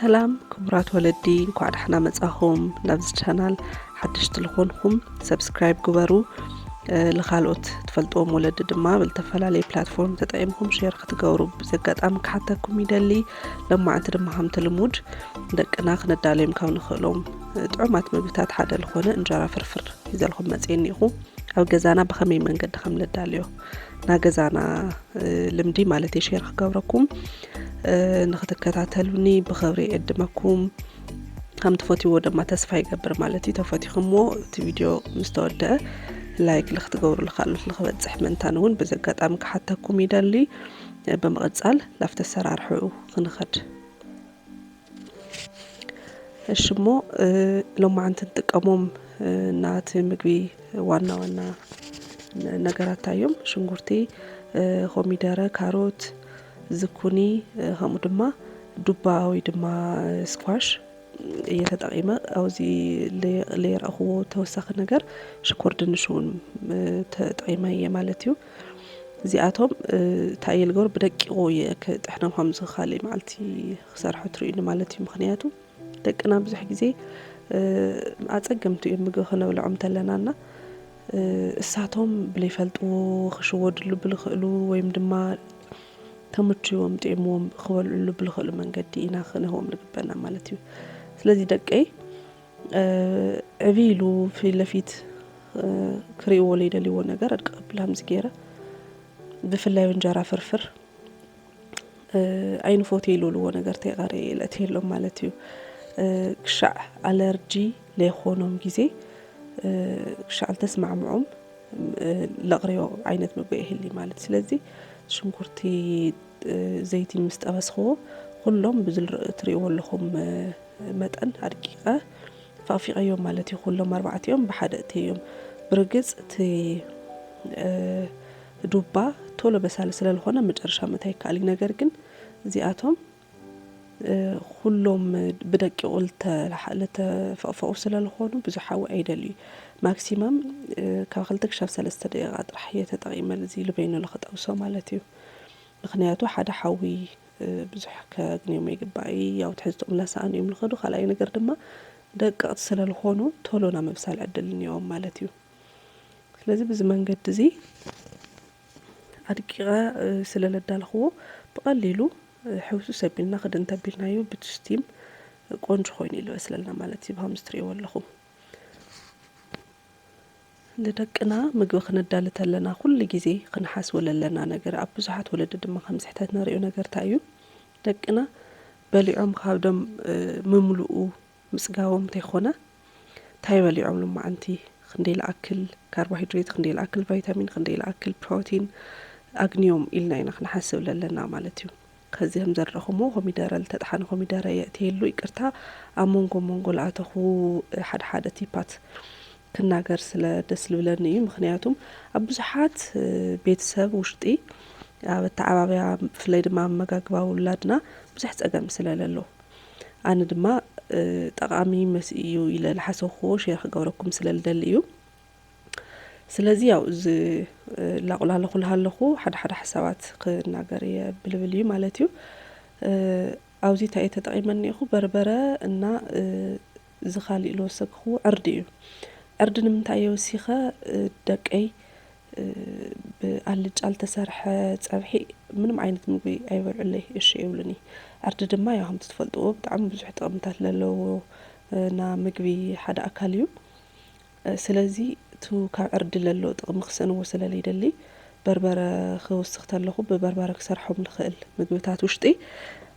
ሰላም ክቡራት ወለዲ እንኳዕ ደሕና መጻኹም ናብዚ ቻናል ሓድሽቲ ልኾንኩም ሰብስክራይብ ግበሩ ለኻልኦት ትፈልጥዎም ወለዲ ድማ ብልተፈላለየ ፕላትፎርም ተጠቂምኩም ሼር ክትገብሩ ብዘጋጣሚ ክሓተኩም ይደሊ ለማዓንቲ ድማ ከምቲ ልሙድ ደቅና ክነዳልዮም ካብ ንኽእሎም ጥዑማት ምግብታት ሓደ ዝኾነ እንጀራ ፍርፍር ይዘልኩም መፅአኒ ኢኹ ኣብ ገዛና ብኸመይ መንገዲ ከም ነዳልዮ ና ገዛና ልምዲ ማለት ሼር ክገብረኩም ንኽትከታተሉኒ ብኽብሪ እድመኩም ከም ትፈትይዎ ድማ ተስፋ ይገብር ማለት እዩ ተፈቲኹምዎ እቲ ቪድዮ ምስ ተወድአ ላይክ ልኽትገብሩ ልኻልኦት ንኽበፅሕ ምእንታን እውን ብዘጋጣሚ ክሓተኩም ይደሊ ብምቕፃል ላፍቲ ኣሰራርሕኡ ክንኸድ እሺ እሞ ሎማዓንቲ ንጥቀሞም ናቲ ምግቢ ዋና ዋና ነገራት እዮም ሽንጉርቲ ኮሚደረ ካሮት ዝኩኒ ከምኡ ድማ ዱባ ወይ ድማ ስኳሽ እየተጠቂመ ኣብዚ ለይረእኽዎ ተወሳኺ ነገር ሽኮር ድንሽ እውን ተጠቂመ እየ ማለት እዩ እዚኣቶም እንታይ እየ ልገብሮ ብደቂቑ እየ ክጥሕኖም ከምዚ ካሊእ መዓልቲ ክሰርሖ ትርእዩኒ ማለት እዩ ምክንያቱ ደቅና ብዙሕ ግዜ ኣፀገምቲ እዮም ምግቢ ክነብልዖም ተለናና እሳቶም ብለይፈልጥዎ ክሽወድሉ ብልኽእሉ ወይም ድማ ተምችዎም ጥዕምዎም ክበልዕሉ ብልኽእሉ መንገዲ ኢና ክንህቦም ልግበና ማለት እዩ ስለዚ ደቀይ ዕብይሉ ፊት ለፊት ክሪእዎ ለይደልይዎ ነገር ኣድቀብል ከምዚ ገይረ ብፍላይ እንጀራ ፍርፍር ኣይንፎትየ ልብልዎ ነገር ተይቐረየ የእትየሎም ማለት እዩ ክሻዕ ኣለርጂ ለይኾኖም ግዜ ክሻዕ ልተስማዕምዖም ለቕርዮ ዓይነት ምግቢ ይህሊ ማለት ስለዚ ሽንኩርቲ ዘይቲ ምስ ጠበስኽዎ ኩሎም ትሪእዎ ኣለኹም መጠን ኣድቂቐ ፋፊቐዮም ማለት እዩ ኩሎም ኣርባዕትዮም ብሓደ እተዮም ብርግፅ እቲ ዱባ ቶሎ በሳሊ ስለዝኾነ መጨረሻ ምእታይ ይከኣል ነገር ግን እዚኣቶም ኩሎም ብደቂቑ ልተፈቕፈቑ ስለዝኾኑ ብዙሕ ሓዊ ኣይደልዩ ማክሲመም ካብ 2 ክሳብ 3 ደቂቓ ጥራሕ እየ ተጠቒመ እዚ ልበይኑ ልኽጠብሶ ማለት እዩ ምክንያቱ ሓደ ሓዊ ብዙሕ ከግንዮም ኣይግባእ ያው ትሕዝቶኦም ላሰኣኑ እዮም ልኸዱ ካልኣይ ነገር ድማ ደቀቕቲ ስለዝኾኑ ቶሎ ናብ ምብሳል ዕድል እኒአዎም ማለት እዩ ስለዚ ብዚ መንገዲ እዚ ኣድቂቐ ስለለዳልኽዎ ብቐሊሉ ሕውሱ ሰቢልና ክድን ተቢልናዮ ብትስቲም ቆንጆ ኮይኑ ይልበስለልና ማለት እዩ ብከምዚ ትሪእዎ ኣለኹም ንደቅና ምግቢ ክነዳሊ ተለና ኩሉ ግዜ ክንሓስብ ለለና ነገር ኣብ ብዙሓት ወለዲ ድማ ከምዚ ሕታት ንሪኦ ነገር እንታይ እዩ ደቅና በሊዖም ካብዶም ምምልኡ ምፅጋቦም እንተይኮነ እንታይ በሊዖም ሎማዓንቲ ክንደይ ዝኣክል ካርቦሃይድሬት ክንደይ ዝኣክል ቫይታሚን ክንደይ ዝኣክል ፕሮቲን ኣግንዮም ኢልና ኢና ክንሓስብ ለለና ማለት እዩ ከዚ ከም ዘረኹሞ ኮሚደረ ዝተጣሓነ ኮሚደረ የእትየሉ ይቅርታ ኣብ መንጎ ዝኣተኹ ሓደ ቲፓት ክናገር ስለ ደስ ልብለኒ እዩ ምክንያቱም ኣብ ብዙሓት ቤተሰብ ውሽጢ ኣብ ኣተዓባብያ ብፍላይ ድማ መጋግባ ውላድና ብዙሕ ፀገም ስለለሎ ኣነ ድማ ጠቃሚ መስእ እዩ ኢለ ዝሓሰብክዎ ሼር ክገብረኩም ስለልደሊ እዩ ስለዚ ያው እዚ ላቁላለኹ ኣለኹ ሓደ ሓሳባት ክናገር እየ ብልብል እዩ ማለት እዩ ኣብዚ እንታይ ተጠቂመኒ ኢኹ በርበረ እና እዚ ካሊእ ዝወሰክኽዎ ዕርዲ እዩ ዕርዲ ንምንታይ የወሲኸ ደቀይ ብኣልጫ ዝተሰርሐ ፀብሒ ምንም ዓይነት ምግቢ ኣይበልዑለይ እሺ ይብሉኒ ዕርዲ ድማ ያው ከምቲ ትፈልጥዎ ብጣዕሚ ብዙሕ ጥቕምታት ዘለዎ ና ምግቢ ሓደ ኣካል እዩ ስለዚ እቱ ካብ ዕርዲ ለሎ ጥቕሚ ክስእንዎ ስለለይደሊ በርበረ ክወስኽ ተለኹ ብበርበረ ክሰርሖም ልኽእል ምግብታት ውሽጢ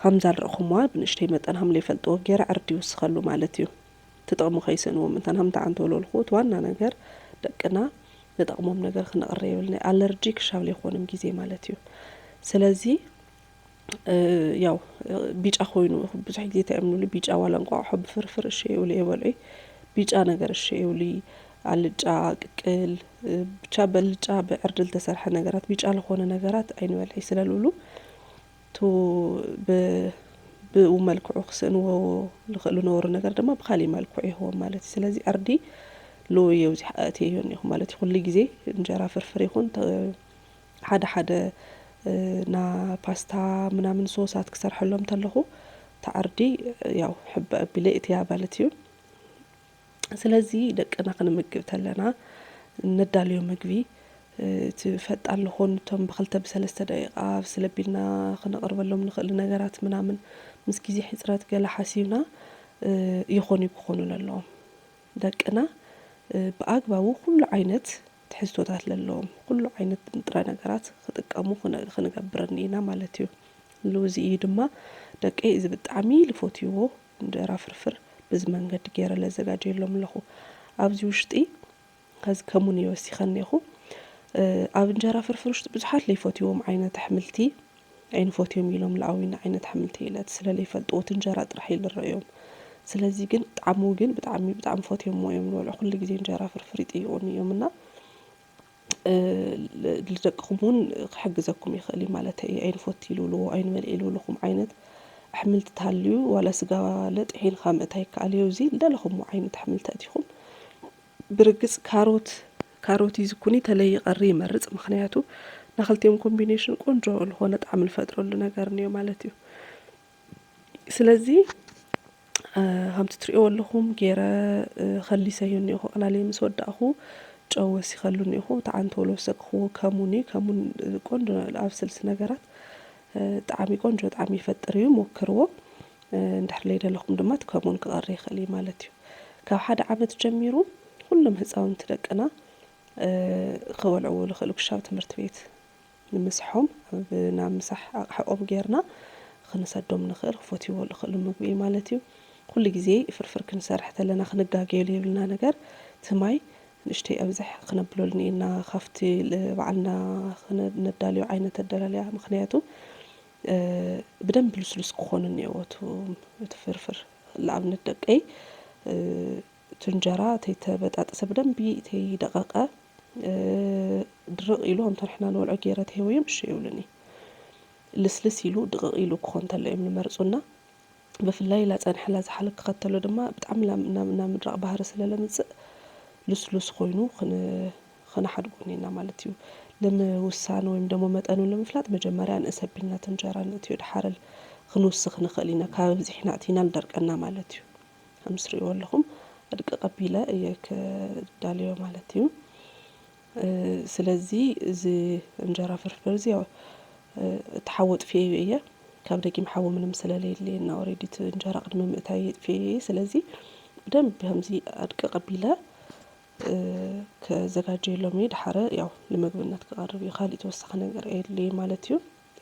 ከምዛ ንሪእኹምዋ ብንእሽተይ መጠን ከም ዘይፈልጥዎ ገይረ ዕርዲ ይውስኸሉ ማለት እዩ ትጥቕሙ ከይስእንዎ ምንታን ከምታ ዓንተበለልኹ እቲ ዋና ነገር ደቅና ዝጠቕሞም ነገር ክነቕረ የብልና ኣለርጂ ክሻብ ዘይኮኖም ግዜ ማለት እዩ ስለዚ ያው ቢጫ ኮይኑ ብዙሕ ግዜ ተእምኑሉ ቢጫ ዋላ እንቋቑሖ ብፍርፍር እሺ የብሉ የበልዑ ቢጫ ነገር እሺ የብሉ ኣልጫ ቅቅል ብቻ በልጫ ብዕርዲ ዝተሰርሐ ነገራት ቢጫ ዝኾነ ነገራት ኣይንበልዕ ስለልብሉ ቱ ብኡ መልክዑ ክስእንዎ ልኽእሉ ነበሩ ነገር ድማ ብካሊእ መልክዑ ይህቦም ማለት እዩ ስለዚ ዕርዲ ሎ የውዚ ኣእትዮ እኒኹ ማለት እዩ ኩሉ ግዜ እንጀራ ፍርፍር ይኹን ሓደ ና ፓስታ ምናምን ሶሳት ክሰርሐሎም ተለኹ ተዓርዲ ያው ሕበ ኣቢለ እትያ ማለት እዩ ስለዚ ደቅና ክንምግብ ተለና ነዳልዮ ምግቢ ፈጣን ልኾኑ እቶም ብክልተ ብሰለስተ ደቂቃ ስለቢልና ክነቕርበሎም ንኽእል ነገራት ምናምን ምስ ግዜ ሕፅረት ገለ ሓሲብና ይኾኑ ክኾኑ ኣለዎም ደቅና ብኣግባቡ ኩሉ ዓይነት ትሕዝቶታት ዘለዎም ኩሉ ዓይነት ንጥረ ነገራት ክጥቀሙ ክንገብረኒ ኢና ማለት እዩ ልውዚ እዩ ድማ ደቀይ እዚ ብጣዕሚ ልፈትይዎ እንጀራ ፍርፍር ብዚ መንገዲ ገይረ ለዘጋጀየሎም ኣለኹ ኣብዚ ውሽጢ ከዚ ከሙን ይወሲኸኒ ኢኹ ኣብ እንጀራ ፍርፍር ውሽጢ ብዙሓት ለይፈትዎም ዓይነት ኣሕምልቲ ኣይንፈትዮም ኢሎም ዝዓበዩና ዓይነት ኣሕምልቲ ኢለት ስለለይፈልጥዎ እቲ እንጀራ ጥራሕ ኢሉ ንሪኦም ስለዚ ግን ጣዕሙ ግን ብጣዕሚ ፈትዮምዎ እዮም ዝበልዑ ኩሉ ግዜ እንጀራ ፍርፍር ይጥይቁኒ እዮም እና ልደቅኹም እውን ክሕግዘኩም ይኽእል ማለት እዩ ኣይንፈቲ ኢልዎ ኣይንበልዕ ኢልኩም ዓይነት ኣሕምልቲ ተሃልዩ ዋላ ስጋ ለጥሒንካ ምእታይ ይከኣል እዩ እዚ ልደለኹምዎ ዓይነት ኣሕምልቲ ኣቲኹም ብርግፅ ካሮት ይዝኩኒ ተለይ ቀሪ ይመርፅ ምክንያቱ ናክልቲኦም ኮምቢኔሽን ቆንጆ ዝኾነ ጣዕሚ ዝፈጥረሉ ነገር እኒኦ ማለት እዩ ስለዚ ከምቲ ትሪእዎ ኣለኹም ገይረ ከሊሰዮ እኒኹ ቀላልየ ምስ ወዳእኹ ጨው ወሲኸሉ እኒኹ ተዓንተሎ ወሰክኽዎ ከሙን እዩ ከሙን ቆንጆ ኣብ ስልሲ ነገራት ጣዕሚ ቆንጆ ጣዕሚ ይፈጥር እዩ ሞክርዎ እንድሕር ለይደለኹም ድማ እቲ ከሙን ክቐሪ ይኽእል እዩ ማለት እዩ ካብ 1 ዓመት ጀሚሩ ኩሎም ህፃውንቲ ደቅና ክበልዕዎ ዝኽእሉ ክሻብ ትምህርቲ ቤት ንምስሖም ናብ ምሳሕ ኣቕሕኦም ጌርና ክንሰዶም ንኽእል ክፈትይዎ ዝኽእሉ ምግቢ ማለት እዩ ኩሉ ግዜ ፍርፍር ክንሰርሕ ተለና ክንጋገየሉ የብልና ነገር ትማይ ንእሽተይ ኣብዝሕ ክነብለሉ እኒአና ካፍቲ ባዕልና ነዳልዮ ዓይነት ኣደላልያ ምክንያቱ ብደንብ ልስሉስ ክኾኑ እኒአዎ እቲ ፍርፍር ንኣብነት ደቀይ እቲ እንጀራ ተይተበጣጠሰ ብደንቢ ተይደቐቐ ድርቕ ኢሉ ከምቲ ንሕና ንበልዖ ገይረ ተሂበዮ እሺ ይብሉኒ ልስልስ ኢሉ ድቕቕ ኢሉ ክኾን ተሎ እዮም ዝመርፁና ብፍላይ ላፀንሐላ ዝሓለ ክኸተሎ ድማ ብጣዕሚ ናብ ምድራቕ ባህሪ ስለለምፅእ ልስሉስ ኮይኑ ክነሓድጎ እኒአና ማለት እዩ ንምውሳን ወይም ደሞ መጠኑ ንምፍላጥ መጀመርያ ንእስ ኣቢልና እቲ እንጀራ ነእትዮ ድሓረ ክንውስኽ ንኽእል ኢና ካብ ኣብዚሕና ኣቲና ንደርቀና ማለት እዩ ከምዚ ትሪእዎ ኣለኹም ዕድቂ ቀቢለ እየ ክዳልዮ ማለት እዩ ስለዚ እዚ እንጀራ ፍርፍር እዚ እቲ ሓዊ ጥፍየዮ እየ ካብ ደጊም ሓዊ ምንም ስለለየለየና ኦልሬዲ እቲ እንጀራ ቅድሚ ምእታይ ጥፍየዮ እየ ስለዚ ብደንብ ከምዚ ዕድቂ ቀቢለ ከዘጋጀየሎም እየ ድሓረ ያው ንምግብነት ክቐርብ እዩ ካሊእ ተወሳኺ ነገር የድልይን ማለት እዩ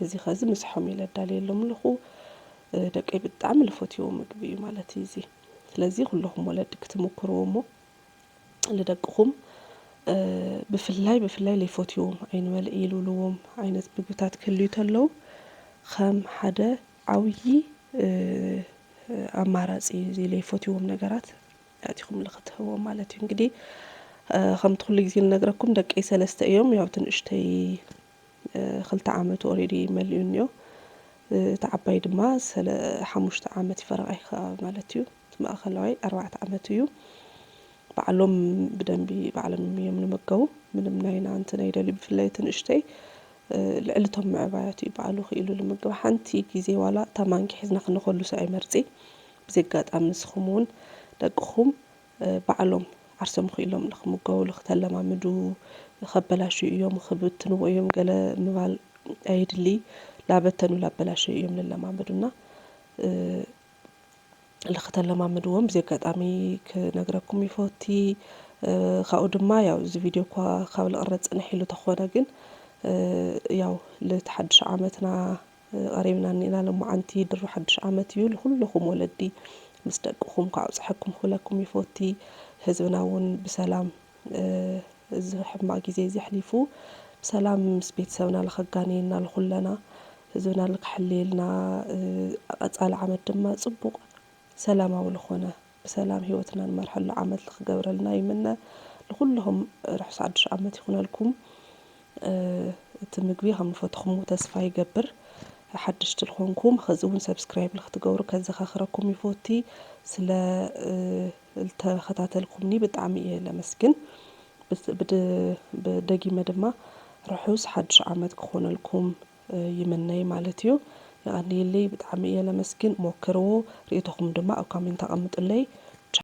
እዚ ከዚ ምስሖም እየ ለዳልየሎም ኣለኹ ደቀይ ብጣዕሚ ዝፈትይዎ ምግቢ እዩ ማለት እዩ እዚ ስለዚ ኩልኹም ወለዲ ክትምክርዎ እሞ ልደቅኹም ብፍላይ ለይፈትይዎም ኣይንበልዕ ኢልብልዎም ዓይነት ምግብታት ክህልዩ ተለዉ ከም ሓደ ዓብዪ ኣማራፂ እዚ ለይፈትይዎም ነገራት ኣቲኹም ንኽትህቦም ማለት እዩ እንግዲህ ከምቲ ኩሉ ግዜ ንነግረኩም ደቀይ 3 እዮም ያው ትንእሽተይ 2 ዓመት ኦልሬዲ መሊኡ እኒኦ እቲ ዓባይ ድማ 5 ዓመት ይፈረቃይ ማለት እዩ እቲ ማእኸላዋይ 4 ዓመት እዩ ባዕሎም ብደንቢ ባዕሎም እዮም ዝምገቡ ምንም ናይና እንትን ኣይደልዩ ብፍላይ ትንእሽተይ ልዕልቶም ምዕባያት እዩ ባዕሉ ክኢሉ ዝምገብ ሓንቲ ግዜ ዋላ እታ ማንኪ ሒዝና ክንኸሉ ሰ ኣይመርፂ ብዘጋጣሚ ንስኹም እውን ደቅኹም ባዕሎም ዓርሶም ክኢሎም ንክምገቡ ንክተለማምዱ ከበላሹ እዮም ክብትንዎ እዮም ገለ ምባል ኣይድሊ ላበተኑ ላበላሹ እዮም ዝለማመዱና ንክተለማምድዎም ብዘጋጣሚ ክነግረኩም ይፈቲ ካብኡ ድማ ያው እዚ ቪድዮ እኳ ካብ ዝቕረፅ ፅንሕ ኢሉ ተኾነ ግን ያው ለቲ 1 ዓመትና ቀሪብና እኒአና ሎማዓንቲ ድሩ 1 ዓመት እዩ ንኩልኩም ወለዲ ምስ ደቅኹም ካብፅሐኩም ክብለኩም ይፈቲ ህዝብና እውን ብሰላም እዚ ሕማቕ ግዜ እዚ ኣሕሊፉ ብሰላም ምስ ቤተሰብና ንኸጋነየና ንኩለና ህዝብና ንክሕልየልና ቀፃሊ ዓመት ድማ ፅቡቕ ሰላማዊ ዝኾነ ብሰላም ሂወትና ንመርሐሉ ዓመት ንክገብረልና ይምነ ንኩልኹም ርሑስ 1 ዓመት ይኹነልኩም እቲ ምግቢ ከም ፈትኹም ተስፋ ይገብር ሓድሽቲ ልኾንኩም ከዚ እውን ሰብስክራይብ ንክትገብሩ ከዘኻኽረኩም ይፈቲ ስለ ተኸታተልኩምኒ ብጣዕሚ እየ ለመስግን ብደጊመ ድማ ርሑስ 1 ዓመት ክኾነልኩም ይምነይ ማለት እዩ ይቐኒየለይ ብጣዕሚ እየ ለመስግን ሞክርዎ ርእቶኹም ድማ ኣብ ኮሜንት ኣቐምጡለይ